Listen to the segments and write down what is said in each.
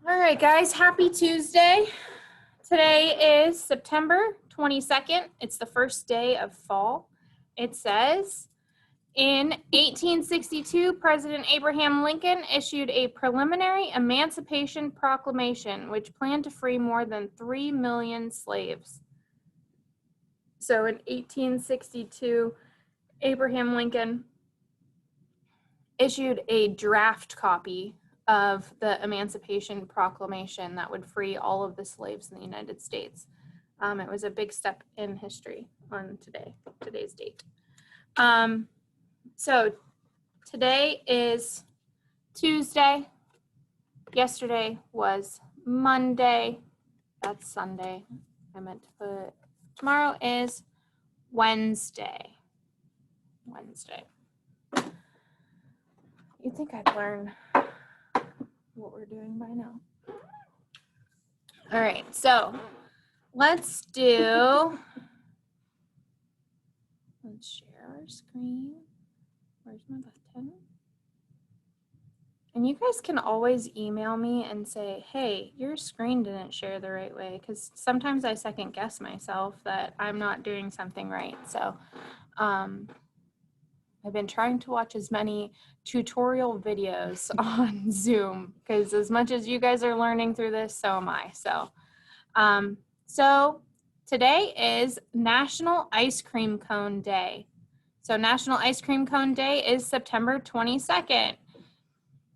All right, guys, happy Tuesday. Today is September 22nd. It's the first day of fall. It says, in 1862, President Abraham Lincoln issued a preliminary Emancipation Proclamation, which planned to free more than 3 million slaves. So in 1862, Abraham Lincoln issued a draft copy of the Emancipation Proclamation that would free all of the slaves in the United States. It was a big step in history on today's date. So today is Tuesday. Yesterday was Monday. That's Sunday. I meant to put tomorrow is Wednesday. You'd think I'd learn what we're doing by now. All right, so let's share our screen. Where's my button? And you guys can always email me and say, hey, your screen didn't share the right way, because sometimes I second guess myself that I'm not doing something right. So I've been trying to watch as many tutorial videos on Zoom, because as much as you guys are learning through this, so am I. So today is National Ice Cream Cone Day. So National Ice Cream Cone Day is September 22nd.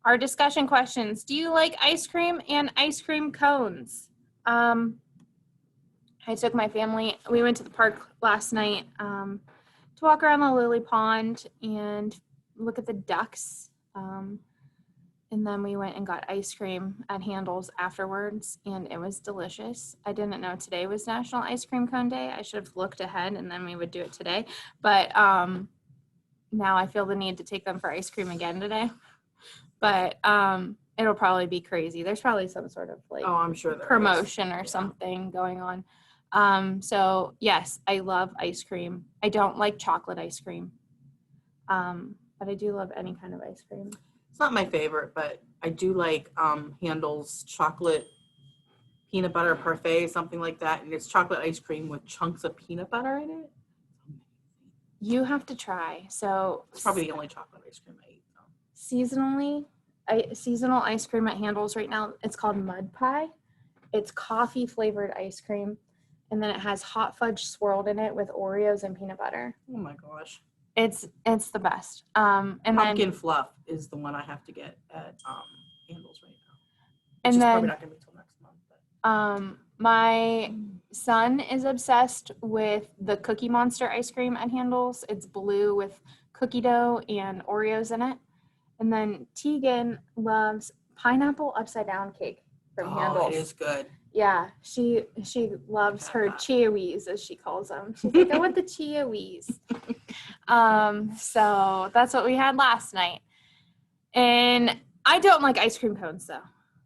Our discussion questions: do you like ice cream and ice cream cones? I took my family, we went to the park last night to walk around the lily pond and look at the ducks. And then we went and got ice cream at Handel's afterwards, and it was delicious. I didn't know today was National Ice Cream Cone Day. I should have looked ahead and then we would do it today. But now I feel the need to take them for ice cream again today. But it'll probably be crazy. There's probably some sort of I'm sure promotion or something going on. So yes, I love ice cream. I don't like chocolate ice cream, but I do love any kind of ice cream. It's not my favorite, but I do like Handel's chocolate peanut butter parfait, something like that. And it's chocolate ice cream with chunks of peanut butter in it. You have to try. So it's probably the only chocolate ice cream I eat. Seasonal ice cream at Handel's right now, it's called Mud Pie. It's coffee flavored ice cream, and then it has hot fudge swirled in it with Oreos and peanut butter. Oh my gosh. It's the best. And Pumpkin Fluff is the one I have to get at Handel's right now. And then probably not gonna be till next month. But. My son is obsessed with the Cookie Monster ice cream at Handel's. It's blue with cookie dough and Oreos in it. And then Tegan loves pineapple upside down cake from Handel's. It is good. Yeah, she loves her chia-wees, as she calls them. She's like, I want the chia-wees. So that's what we had last night. And I don't like ice cream cones, though.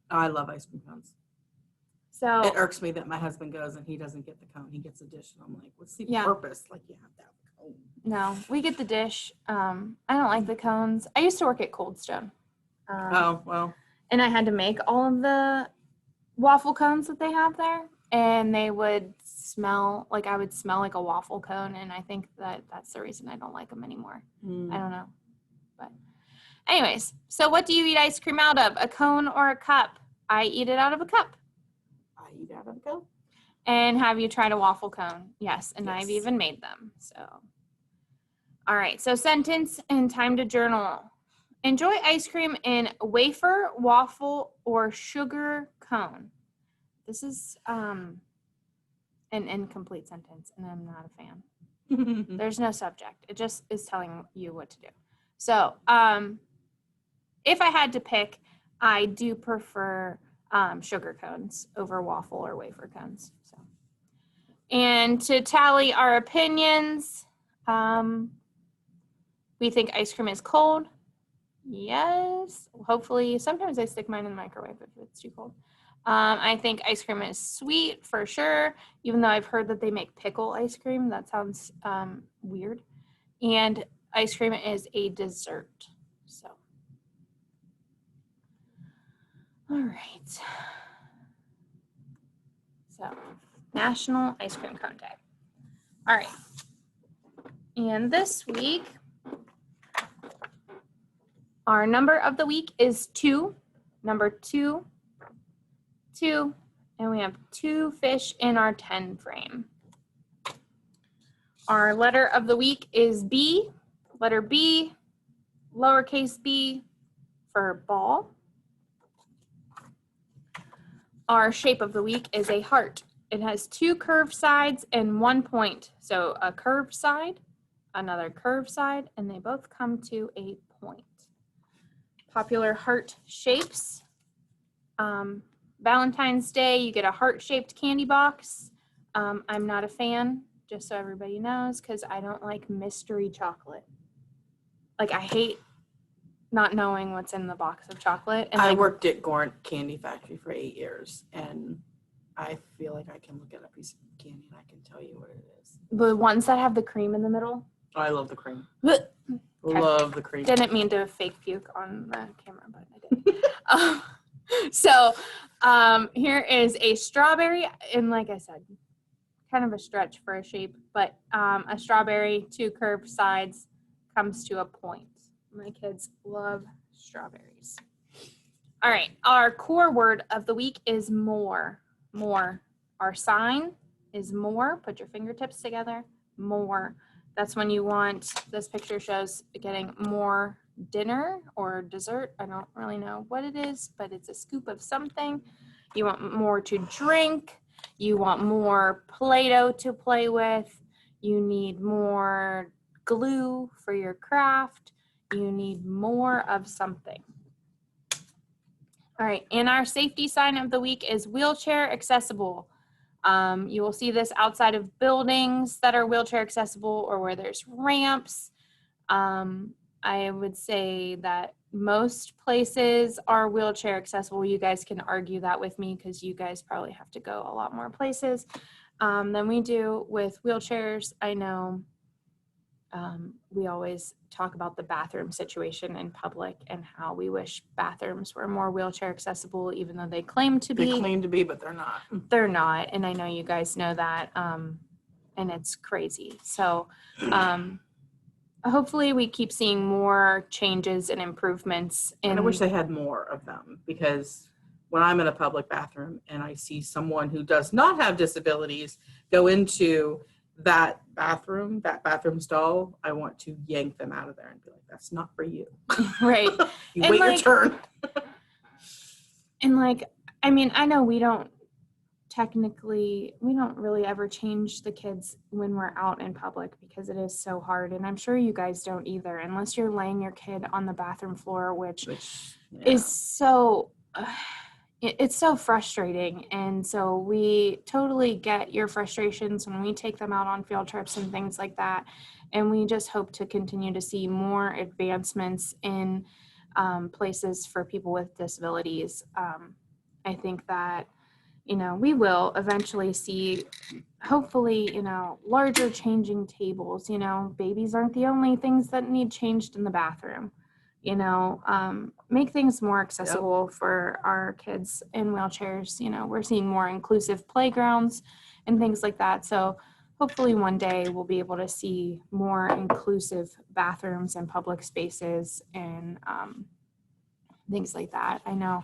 I love ice cream cones. So it irks me that my husband goes and he doesn't get the cone. He gets a dish, and I'm like, what's the purpose? Like, you have to have a cone. No, we get the dish. I don't like the cones. I used to work at Cold Stone. And I had to make all of the waffle cones that they have there, and they would smell like, I would smell like a waffle cone, and I think that's the reason I don't like them anymore. I don't know. But anyways, so what do you eat ice cream out of? A cone or a cup? I eat it out of a cup. I eat out of a cup. And have you tried a waffle cone? Yes, and yes. I've even made them. So, all right, so sentence and time to journal. Enjoy ice cream in wafer, waffle, or sugar cone. This is an incomplete sentence, and I'm not a fan. There's no subject. It just is telling you what to do. So if I had to pick, I do prefer sugar cones over waffle or wafer cones. So, and to tally our opinions, we think ice cream is cold. Yes, hopefully. Sometimes I stick mine in the microwave if it's too cold. I think ice cream is sweet for sure, even though I've heard that they make pickle ice cream. That sounds weird. And ice cream is a dessert. So, All right. So, National Ice Cream Cone Day. All right. And this week, our number of the week is 2. Number 2, 2, and we have 2 fish in our 10 frame. Our letter of the week is B. Letter B, lowercase b for ball. Our shape of the week is a heart. It has 2 curved sides and 1 point. So a curved side, another curved side, and they both come to a point. Popular heart shapes. Valentine's Day, you get a heart-shaped candy box. I'm not a fan, just so everybody knows, because I don't like mystery chocolate. Like, I hate not knowing what's in the box of chocolate. And I like, worked at Gorn Candy Factory for 8 years, and I feel like I can look at a piece of candy and I can tell you what it is. the ones that have the cream in the middle. Oh, I love the cream. Okay. Love the cream. Didn't mean to fake puke on the camera, but I did. So here is a strawberry, and like I said, kind of a stretch for a shape, but a strawberry, 2 curved sides, comes to a point. My kids love strawberries. All right, our core word of the week is more. More. Our sign is more. Put your fingertips together. More. That's when you want, this picture shows getting more dinner or dessert. I don't really know what it is, but it's a scoop of something. You want more to drink. You want more Play-Doh to play with. You need more glue for your craft. You need more of something. All right, and our safety sign of the week is wheelchair accessible. You will see this outside of buildings that are wheelchair accessible or where there's ramps. I would say that most places are wheelchair accessible. You guys can argue that with me because you guys probably have to go a lot more places than we do with wheelchairs. I know we always talk about the bathroom situation in public and how we wish bathrooms were more wheelchair accessible, even though they claim to be. They claim to be, but they're not. They're not, and I know you guys know that, and it's crazy. So hopefully we keep seeing more changes and improvements. And I wish they had more of them, because when I'm in a public bathroom and I see someone who does not have disabilities go into that bathroom stall, I want to yank them out of there and be like, that's not for you. Right. You And wait your like- turn. And like, I mean, I know we don't really ever change the kids when we're out in public because it is so hard. And I'm sure you guys don't either, unless you're laying your kid on the bathroom floor, which is so, it's so frustrating. And so we totally get your frustrations when we take them out on field trips and things like that. And we just hope to continue to see more advancements in places for people with disabilities. I think that, we will eventually see, hopefully, larger changing tables. Babies aren't the only things that need changed in the bathroom. Make things more accessible for our kids in wheelchairs. We're seeing more inclusive playgrounds and things like that. So hopefully one day we'll be able to see more inclusive bathrooms and public spaces and things like that. I know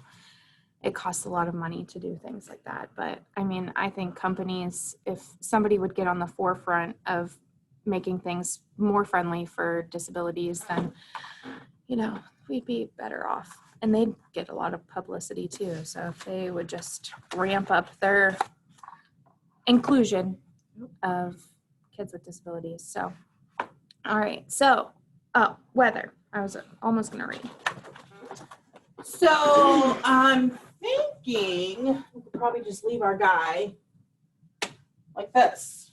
it costs a lot of money to do things like that, but I mean, I think companies, if somebody would get on the forefront of making things more friendly for disabilities, then we'd be better off, and they'd get a lot of publicity too. So if they would just ramp up their inclusion of kids with disabilities. So, all right. So, weather. I was almost going to read. So I'm thinking we could probably just leave our guy like this.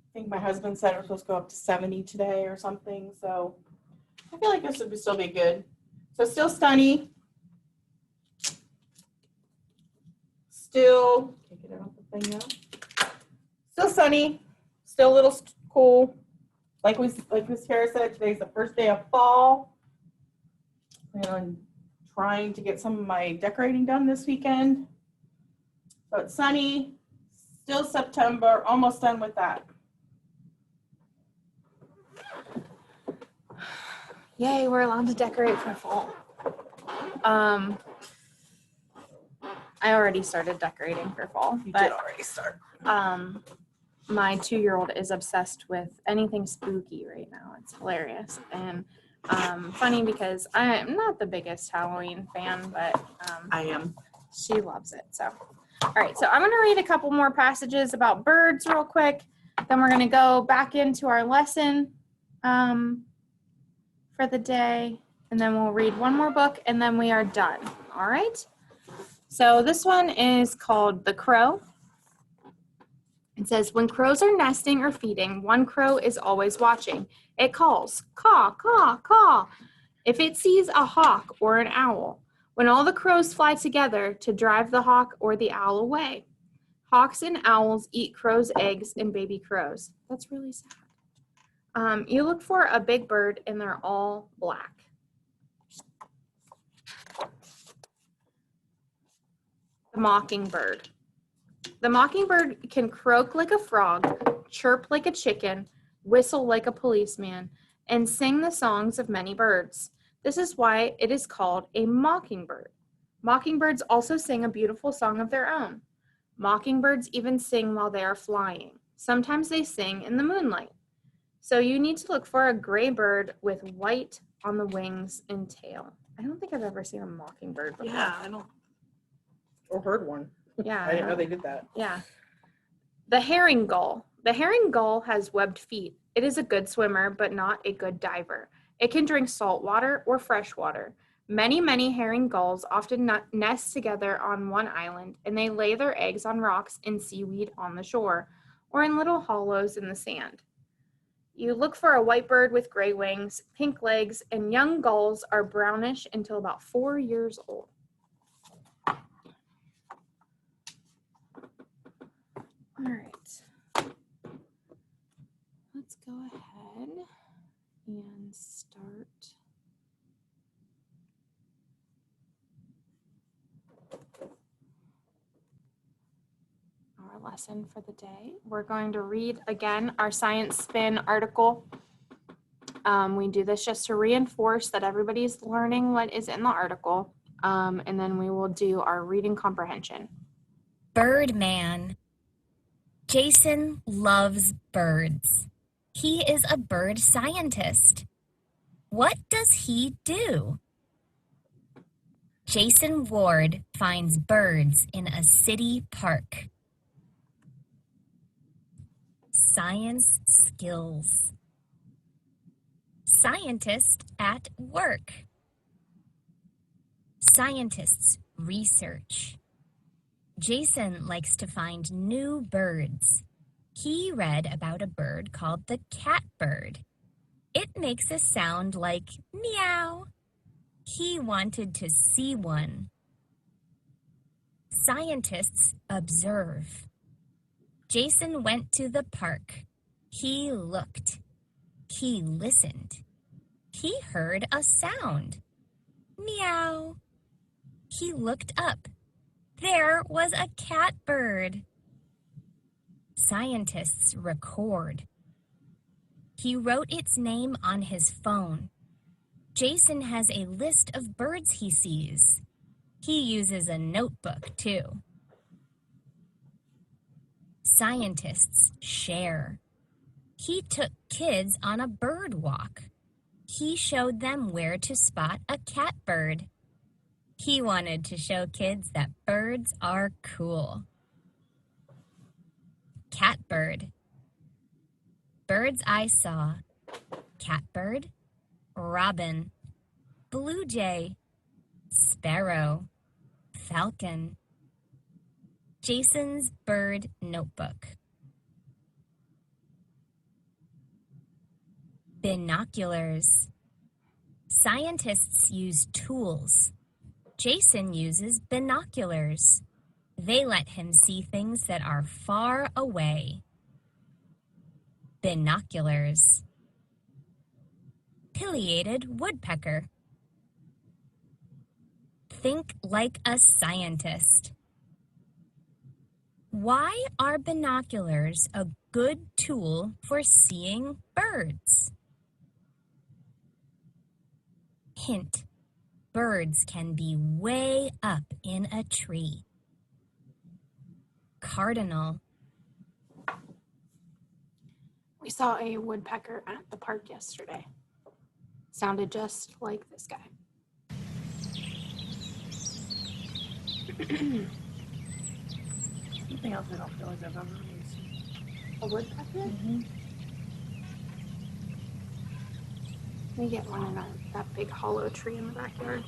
I think my husband said we're supposed to go up to 70 today or something. So I feel like this would still be good. So still sunny. Still, can't get it off the thing now. Still sunny. Still a little cool. Like Miss Harris said, today's the first day of fall. Plan on trying to get some of my decorating done this weekend. So it's sunny, still September, almost done with that. Yay, we're allowed to decorate for fall. I already started decorating for fall, You did but already start. my 2-year-old is obsessed with anything spooky right now. It's hilarious and funny because I'm not the biggest Halloween fan, but I am. she loves it. So, all right. So I'm going to read a couple more passages about birds real quick. Then we're going to go back into our lesson for the day, and then we'll read one more book, and then we are done. All right. So this one is called The Crow. It says, when crows are nesting or feeding, one crow is always watching. It calls, caw, caw, caw, if it sees a hawk or an owl. When all the crows fly together to drive the hawk or the owl away. Hawks and owls eat crows' eggs and baby crows. That's really sad. You look for a big bird and they're all black. The mockingbird. The mockingbird can croak like a frog, chirp like a chicken, whistle like a policeman, and sing the songs of many birds. This is why it is called a mockingbird. Mockingbirds also sing a beautiful song of their own. Mockingbirds even sing while they are flying. Sometimes they sing in the moonlight. So you need to look for a gray bird with white on the wings and tail. I don't think I've ever seen a mockingbird before. Yeah, I don't. Or heard one. Yeah. I didn't know they did that. Yeah. The herring gull. The herring gull has webbed feet. It is a good swimmer, but not a good diver. It can drink salt water or fresh water. Many, many herring gulls often nest together on one island, and they lay their eggs on rocks and seaweed on the shore, or in little hollows in the sand. You look for a white bird with gray wings, pink legs, and young gulls are brownish until about 4 years old. All right, let's go ahead and start. Our lesson for the day. We're going to read again our Science Spin article. We do this just to reinforce that everybody's learning what is in the article, and then we will do our reading comprehension. Birdman. Jason loves birds. He is a bird scientist. What does he do? Jason Ward finds birds in a city park. Science skills. Scientist at work. Scientists research. Jason likes to find new birds. He read about a bird called the catbird. It makes a sound like meow. He wanted to see one. Scientists observe. Jason went to the park. He looked. He listened. He heard a sound. Meow. He looked up. There was a catbird. Scientists record. He wrote its name on his phone. Jason has a list of birds he sees. He uses a notebook too. Scientists share. He took kids on a bird walk. He showed them where to spot a catbird. He wanted to show kids that birds are cool. Catbird. Birds I saw. Catbird, robin, blue jay, sparrow, falcon. Jason's bird notebook. Binoculars. Scientists use tools. Jason uses binoculars. They let him see things that are far away. Binoculars. Pileated woodpecker. think like a scientist. Why are binoculars a good tool for seeing birds? Hint: birds can be way up in a tree. Cardinal. We saw a woodpecker at the park yesterday. Sounded just like this guy. Something else I don't feel like I've ever used. A woodpecker? We get one in that big hollow tree in the backyard.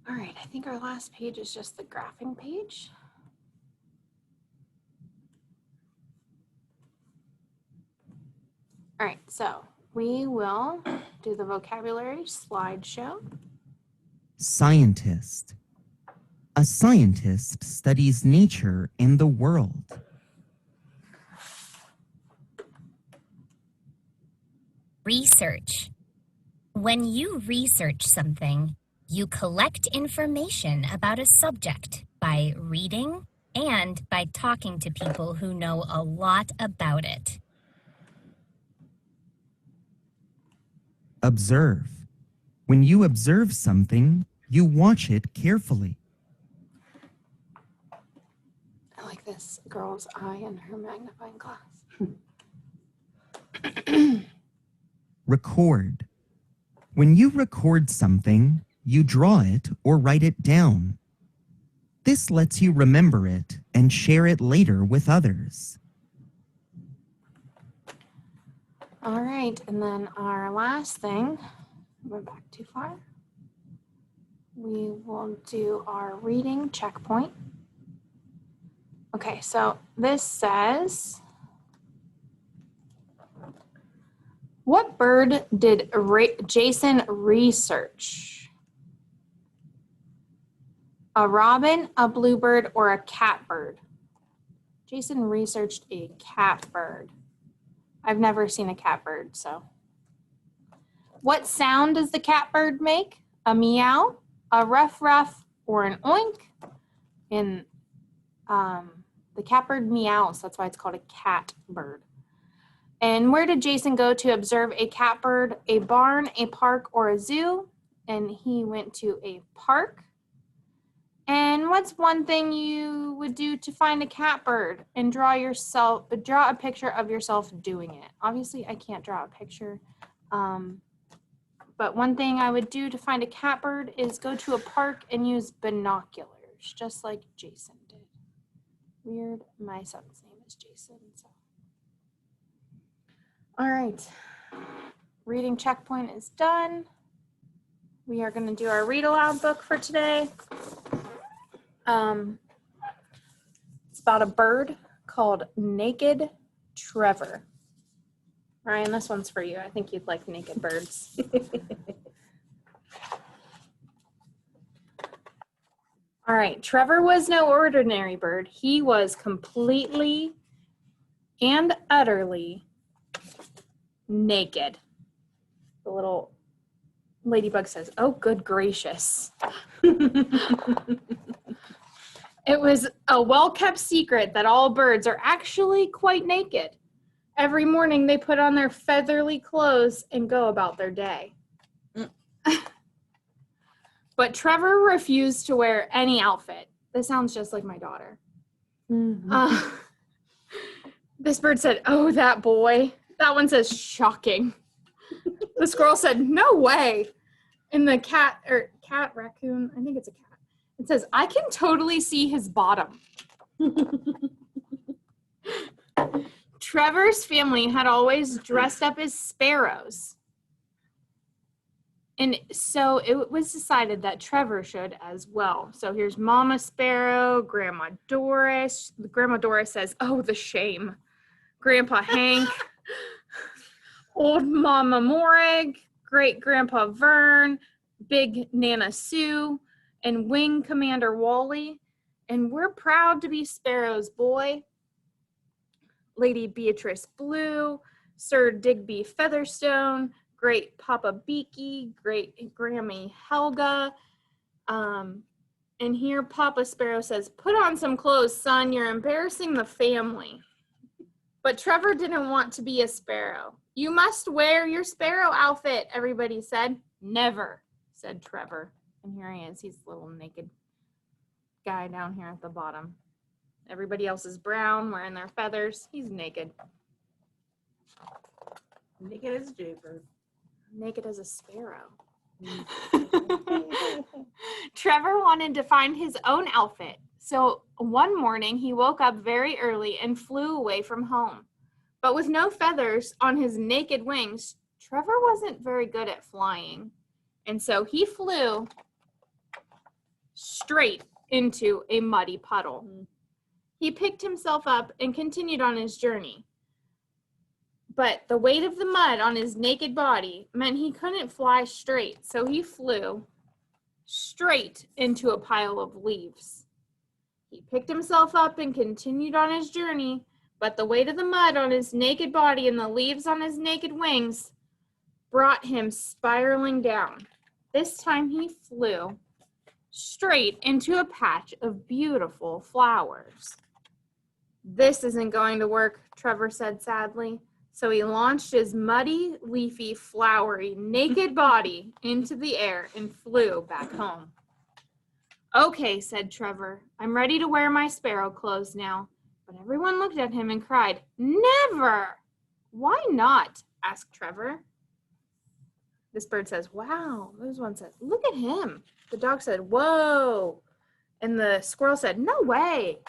All right, I think our last page is just the graphing page. All right, so we will do the vocabulary slideshow. Scientist. A scientist studies nature and the world. Research. When you research something, you collect information about a subject by reading and by talking to people who know a lot about it. Observe. When you observe something, you watch it carefully. I like this girl's eye in her magnifying glass. Record. When you record something, you draw it or write it down. This lets you remember it and share it later with others. All right, and then our last thing, went back too far. We will do our reading checkpoint. Okay, so this says, what bird did Jason research? A robin, a bluebird, or a catbird? Jason researched a catbird. I've never seen a catbird, so. What sound does the catbird make? A meow, a ruff ruff, or an oink? And the catbird meows, that's why it's called a catbird. And where did Jason go to observe a catbird? A barn, a park, or a zoo? And he went to a park. And what's one thing you would do to find a catbird and draw a picture of yourself doing it? Obviously, I can't draw a picture. But one thing I would do to find a catbird is go to a park and use binoculars, just like Jason did. Weird, my son's name is Jason. So. All right, reading checkpoint is done. We are going to do our read aloud book for today. It's about a bird called Naked Trevor. Ryan, this one's for you. I think you'd like naked birds. All right, Trevor was no ordinary bird. He was completely and utterly naked. The little ladybug says, "Oh, good gracious." It was a well-kept secret that all birds are actually quite naked. Every morning they put on their feathery clothes and go about their day. But Trevor refused to wear any outfit. This sounds just like my daughter. This bird said, "Oh, that boy." That one says, "Shocking." The squirrel said, "No way." And the cat raccoon, I think it's a cat. It says, "I can totally see his bottom." Trevor's family had always dressed up as sparrows. And so it was decided that Trevor should as well. So here's Mama Sparrow, Grandma Doris. Grandma Doris says, "Oh, the shame." Grandpa Hank, Old Mama Morrig, Great Grandpa Vern, Big Nana Sue, and Wing Commander Wally. And we're proud to be Sparrow's boy. Lady Beatrice Blue, Sir Digby Featherstone, Great Papa Beaky, Great Grammy Helga. And here Papa Sparrow says, "Put on some clothes, son. You're embarrassing the family." But Trevor didn't want to be a sparrow. "You must wear your sparrow outfit," everybody said. "Never," said Trevor. And here he is. He's a little naked guy down here at the bottom. Everybody else is brown, wearing their feathers. He's naked. Naked as Japer. Naked as a sparrow. Trevor wanted to find his own outfit. So one morning he woke up very early and flew away from home. But with no feathers on his naked wings, Trevor wasn't very good at flying. And so he flew straight into a muddy puddle. He picked himself up and continued on his journey. But the weight of the mud on his naked body meant he couldn't fly straight, so he flew straight into a pile of leaves. He picked himself up and continued on his journey, but the weight of the mud on his naked body and the leaves on his naked wings brought him spiraling down. This time he flew straight into a patch of beautiful flowers. "This isn't going to work," Trevor said sadly. So he launched his muddy, leafy, flowery, naked body into the air and flew back home. "Okay," said Trevor, "I'm ready to wear my sparrow clothes now." But everyone looked at him and cried, "Never!" "Why not?" asked Trevor. This bird says, "Wow." This one says, "Look at him." The dog said, "Whoa." And the squirrel said, "No way."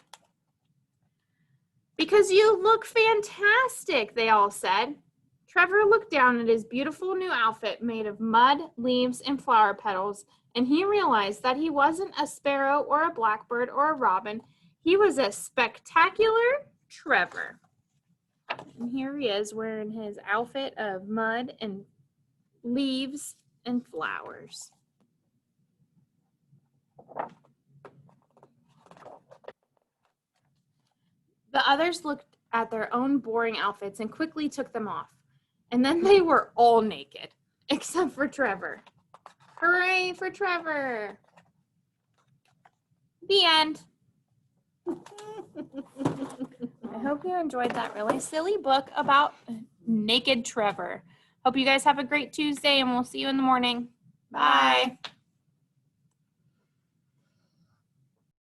"Because you look fantastic," they all said. Trevor looked down at his beautiful new outfit made of mud, leaves, and flower petals, and he realized that he wasn't a sparrow or a blackbird or a robin. He was a spectacular Trevor. And here he is wearing his outfit of mud and leaves and flowers. The others looked at their own boring outfits and quickly took them off. And then they were all naked, except for Trevor. Hooray for Trevor! The end. I hope you enjoyed that really silly book about naked Trevor. Hope you guys have a great Tuesday, and we'll see you in the morning. Bye.